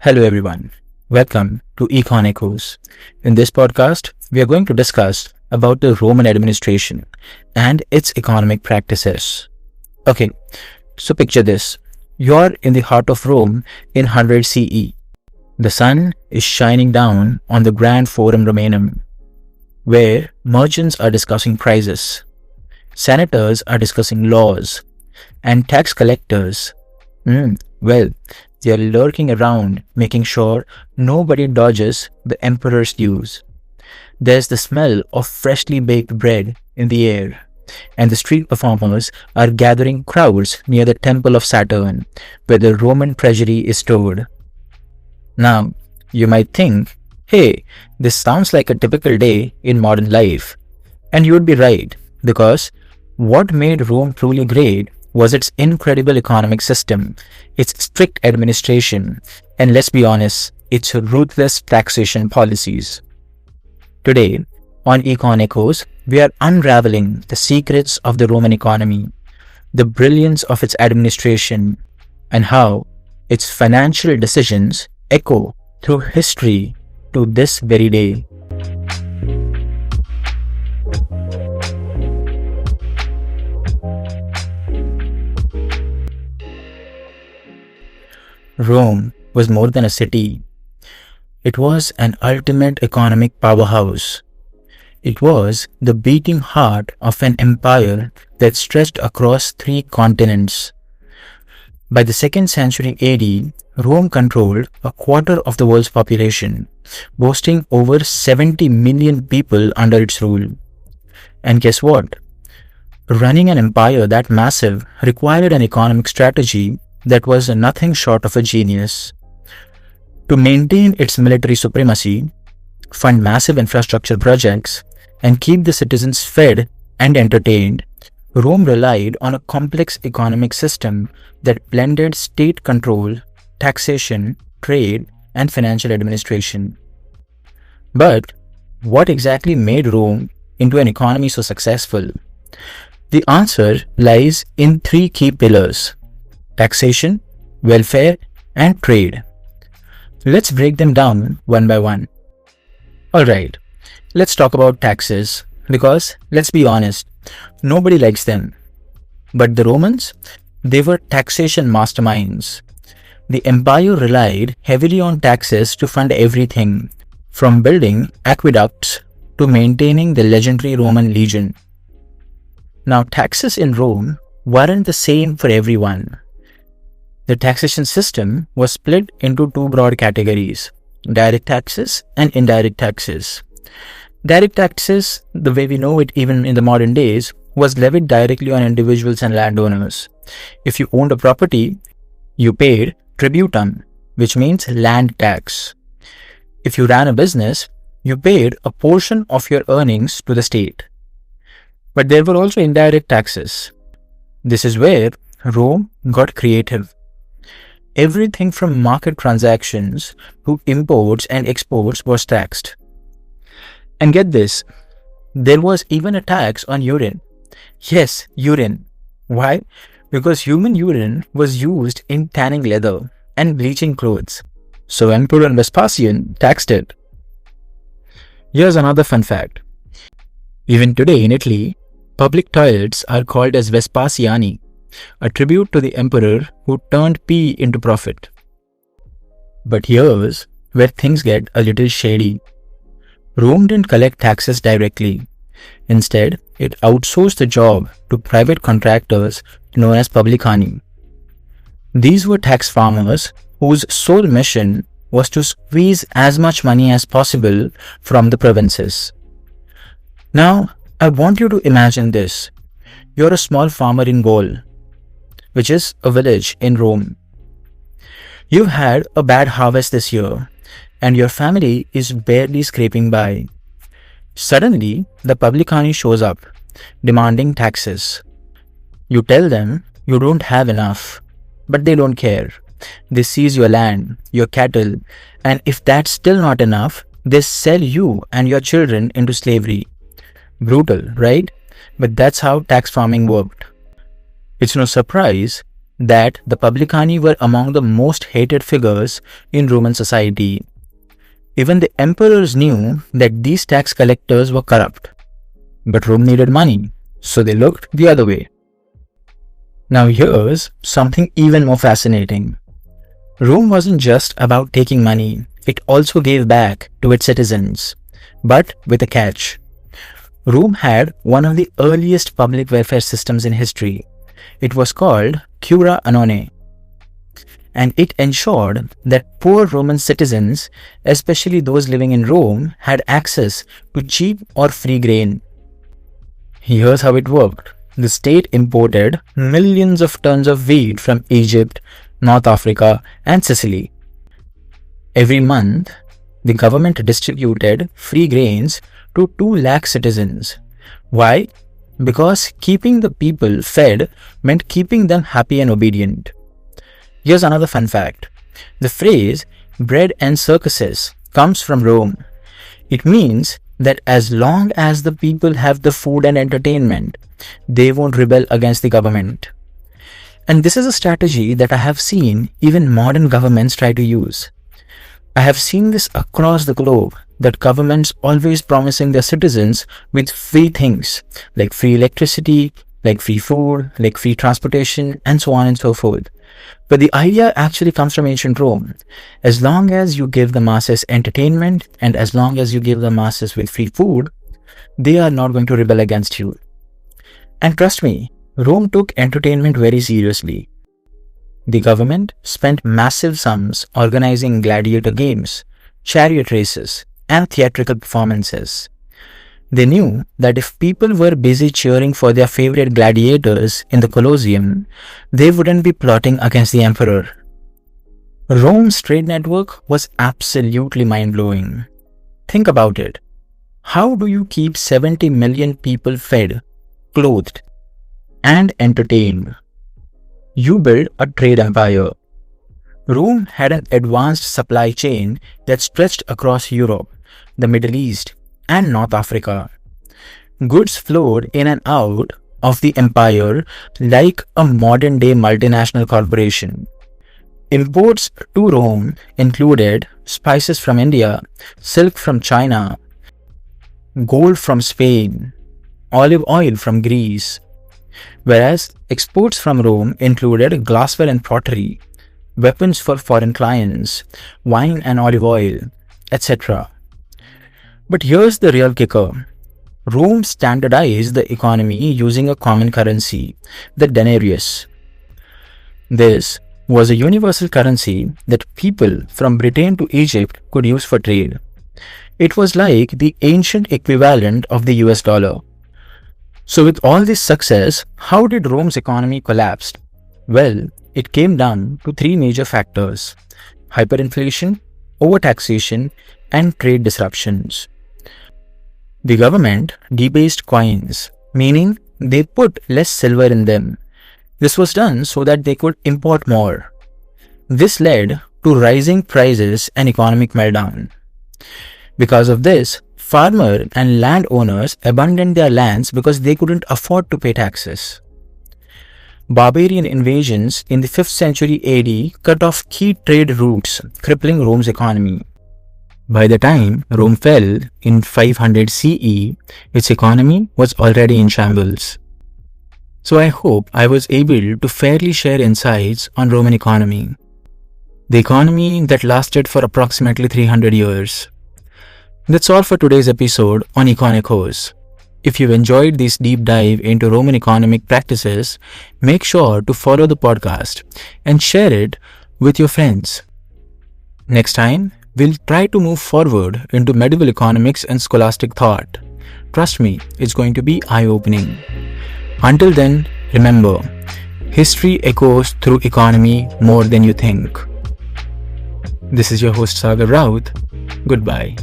Hello everyone. Welcome to Econ Echoes. In this podcast, we are going to discuss about the Roman administration and its economic practices. Okay, so picture this. You're in the heart of Rome in 100 CE. The sun is shining down on the Grand Forum Romanum, where merchants are discussing prices, senators are discussing laws, and tax collectors, well, they are lurking around, making sure nobody dodges the emperor's dues. There's the smell of freshly baked bread in the air, and the street performers are gathering crowds near the Temple of Saturn, where the Roman treasury is stored. Now, you might think, hey, this sounds like a typical day in modern life. And you would be right, because what made Rome truly great was its incredible economic system, its strict administration, and let's be honest, its ruthless taxation policies. Today, on Econ Echoes, we are unraveling the secrets of the Roman economy, the brilliance of its administration, and how its financial decisions echo through history to this very day. Rome was more than a city. It was an ultimate economic powerhouse. It was the beating heart of an empire that stretched across 3 continents. By the 2nd century AD, Rome controlled a quarter of the world's population, boasting over 70 million people under its rule. And guess what? Running an empire that massive required an economic strategy that was nothing short of a genius. To maintain its military supremacy, fund massive infrastructure projects, and keep the citizens fed and entertained, Rome relied on a complex economic system that blended state control, taxation, trade, and financial administration. But what exactly made Rome into an economy so successful? The answer lies in 3 key pillars: taxation, welfare, and trade. Let's break them down one by one. Alright, let's talk about taxes because, let's be honest, nobody likes them. But the Romans, they were taxation masterminds. The empire relied heavily on taxes to fund everything, from building aqueducts to maintaining the legendary Roman legion. Now, taxes in Rome weren't the same for everyone. The taxation system was split into 2 broad categories: direct taxes and indirect taxes. Direct taxes, the way we know it even in the modern days, was levied directly on individuals and landowners. If you owned a property, you paid tributum, which means land tax. If you ran a business, you paid a portion of your earnings to the state. But there were also indirect taxes. This is where Rome got creative. Everything from market transactions to imports and exports was taxed. And get this, there was even a tax on urine. Yes, urine. Why? Because human urine was used in tanning leather and bleaching clothes. So Emperor Vespasian taxed it. Here's another fun fact. Even today in Italy, public toilets are called as Vespasiani, a tribute to the emperor who turned pee into profit. But here's where things get a little shady. Rome didn't collect taxes directly. Instead, it outsourced the job to private contractors known as publicani. These were tax farmers whose sole mission was to squeeze as much money as possible from the provinces. Now, I want you to imagine this. You're a small farmer in Gaul, which is a village in Rome. You've had a bad harvest this year, and your family is barely scraping by. Suddenly, the publicani shows up, demanding taxes. You tell them you don't have enough, but they don't care. They seize your land, your cattle, and if that's still not enough, they sell you and your children into slavery. Brutal, right? But that's how tax farming worked. It's no surprise that the publicani were among the most hated figures in Roman society. Even the emperors knew that these tax collectors were corrupt. But Rome needed money, so they looked the other way. Now here's something even more fascinating. Rome wasn't just about taking money, it also gave back to its citizens. But with a catch. Rome had one of the earliest public welfare systems in history. It was called Cura Annone, and it ensured that poor Roman citizens, especially those living in Rome, had access to cheap or free grain. Here's how it worked. The state imported millions of tons of wheat from Egypt, North Africa, and Sicily. Every month, the government distributed free grains to 2 lakh citizens. Why? Because keeping the people fed meant keeping them happy and obedient. Here's another fun fact. The phrase bread and circuses comes from Rome. It means that as long as the people have the food and entertainment, they won't rebel against the government. And this is a strategy that I have seen even modern governments try to use. I have seen this across the globe, that governments always promising their citizens with free things, like free electricity, like free food, like free transportation, and so on and so forth. But the idea actually comes from ancient Rome. As long as you give the masses entertainment, and as long as you give the masses with free food, they are not going to rebel against you. And trust me, Rome took entertainment very seriously. The government spent massive sums organizing gladiator games, chariot races, and theatrical performances. They knew that if people were busy cheering for their favorite gladiators in the Colosseum, they wouldn't be plotting against the emperor. Rome's trade network was absolutely mind-blowing. Think about it. How do you keep 70 million people fed, clothed, and entertained? You build a trade empire. Rome had an advanced supply chain that stretched across Europe, the Middle East, and North Africa. Goods flowed in and out of the empire like a modern-day multinational corporation. Imports to Rome included spices from India, silk from China, gold from Spain, olive oil from Greece, whereas exports from Rome included glassware and pottery, weapons for foreign clients, wine and olive oil, etc. But here's the real kicker. Rome standardized the economy using a common currency, the denarius. This was a universal currency that people from Britain to Egypt could use for trade. It was like the ancient equivalent of the US dollar. So with all this success, how did Rome's economy collapse? Well, it came down to 3 major factors: hyperinflation, overtaxation, and trade disruptions. The government debased coins, meaning they put less silver in them. This was done so that they could import more. This led to rising prices and economic meltdown. Because of this, farmers and landowners abandoned their lands because they couldn't afford to pay taxes. Barbarian invasions in the 5th century AD cut off key trade routes, crippling Rome's economy. By the time Rome fell in 500 CE, its economy was already in shambles. So I hope I was able to fairly share insights on Roman economy. The economy that lasted for approximately 300 years. That's all for today's episode on Econicos. If you've enjoyed this deep dive into Roman economic practices, make sure to follow the podcast and share it with your friends. Next time, we'll try to move forward into medieval economics and scholastic thought. Trust me, it's going to be eye-opening. Until then, remember, history echoes through economy more than you think. This is your host Sagar Raut. Goodbye.